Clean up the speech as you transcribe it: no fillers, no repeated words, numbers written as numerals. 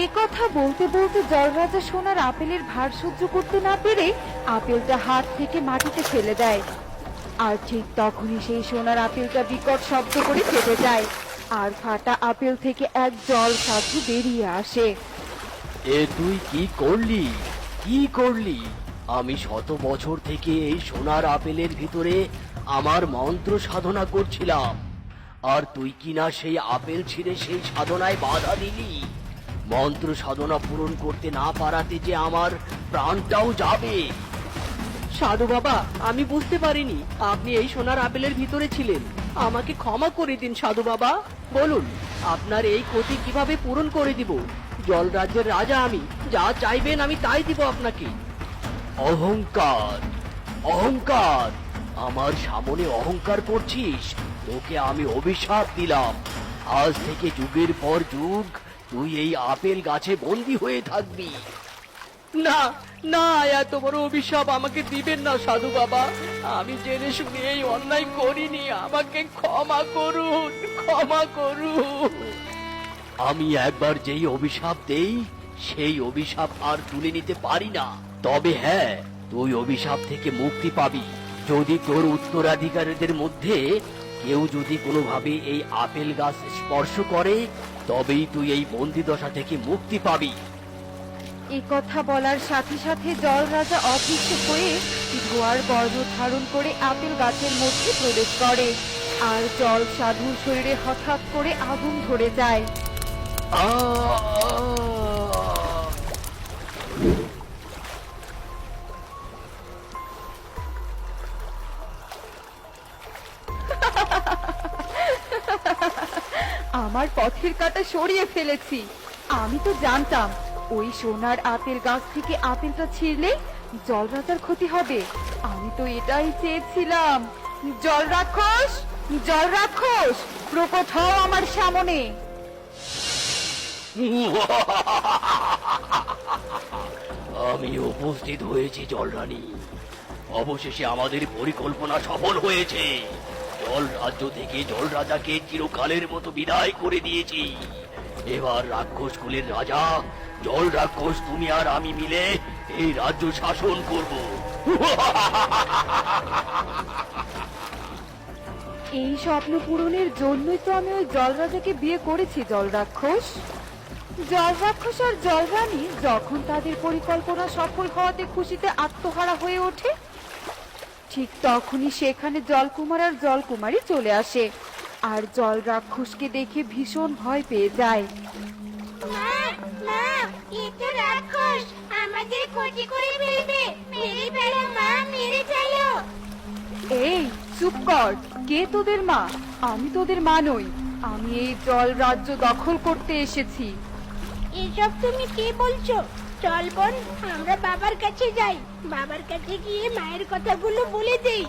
এ কথা বলতে বলতে জলরাজা সোনার আপেলের ভার সহ্য করতে না পেরে আপেলটা হাত থেকে মাটিতে ফেলে দেয়। আর ঠিক তখনই সেই সোনার আপেলটা বিকট শব্দ করে ফেটে যায়, আর ফাটা আপেল থেকে এক জল সাধু বেরিয়ে আসে। এ তুই কি করলি? কি করলি? আমি শত বছর থেকে এই সোনার আপেলের ভিতরে আমার মন্ত্র সাধনা করছিলাম, আর তুই কিনা সেই আপেল ছিঁড়ে সেই সাধনায় বাধা দিলি। মন্ত্র সাধনা পূরণ করতে না পারাতে যে আমার প্রাণটাও যাবে। সাধু বাবা, আমি বুঝতে পারিনি আপনি এই সোনার আপেলের ভিতরে ছিলেন। আমাকে ক্ষমা করে দিন সাধু বাবা। বলুন, আপনার এই ক্ষতি কিভাবে পূরণ করে দিব? জল রাজ্যের রাজা আমি, যা চাইবেন আমি তাই দিব আপনাকে। অহংকার, অহংকার! আমার সামনে অহংকার করছিস? তোকে আমি অভিশাপ দিলাম, আজ থেকে যুগের পর যুগ তুই এই আপেল গাছে বন্দী হয়ে থাকবি। না না, এত বড় অভিশাপ আমাকে দিবেন না সাধু বাবা। আমি জেনে শুনে এই অন্যায় করিনি, আমাকে ক্ষমা করুন, ক্ষমা করুন। আমি একবার যেই অভিশাপ দেই সেই অভিশাপ আর তুলে নিতে পারি না। তবে হ্যাঁ, তুই অভিশাপ থেকে মুক্তি পাবি যদি তোর উত্তরাধিকারীদের মধ্যে কেউ যদি কোনোভাবে এই আপেল গাছ স্পর্শ করে, তবেই তুই এই বন্দি দশা থেকে মুক্তি পাবি। এ কথা বলার সাথে সাথে জলরাজা অদৃশ্য হয়ে ধোঁয়ার গর্ভ ধারণ করে আপেল গাছের মধ্যে প্রবেশ করে, আর জল সাধুর শরীরে হঠাৎ করে আগুন ধরে যায়। আমার পথের কাঁটা সরিয়ে ফেলেছি। আমি তো জানতাম ওই সোনার আপেল গাছ থেকে আপেলটা ছিঁড়লে জলরাজার ক্ষতি হবে। আমি তো এটাই চেয়েছিলাম। জল রাক্ষস, জল রাক্ষস, প্রকট হও আমার সামনে। আমি উপস্থিত হয়েছি জলরানী। অবশেষে আমাদের পরিকল্পনা সফল হয়েছে। জল রাজ্য থেকে জল রাজাকে চিরকালের মতো বিদায় করে দিয়েছি। এবার রাক্ষস কুলের রাজা জল রাক্ষস তুমি আর আমি মিলে এই রাজ্য শাসন করব। এই স্বপ্ন পূরণের জন্যই তো আমি ওই জলরাজাকে বিয়ে করেছি। জল রাক্ষস, জল রাক্ষস আর জলরানী যখন তাদের পরিকল্পনা সফল হওয়াতে খুশিতে আত্মহারা হয়ে ওঠে, ঠিক তখনই সেখানে জলকুমার আর জলকুমারী চলে আসে, আর জল রাক্ষসকে দেখে ভীষণ ভয় পেয়ে যায়। মা, মা, এ তো রাক্ষস, আমাদের ক্ষতি করে ফেলবে। মেরে ফেলো মা, মেরে ফেলো। এই চুপ কর, কে তোদের মা? আমি তোদের মা নই। আমি এই জল রাজ্য দখল করতে এসেছি। এসব তুমি কি বলছো? চল বোন, আমরা বাবার কাছে যাই। বাবার কাছে গিয়ে মায়ের কথাগুলো বলে দেই।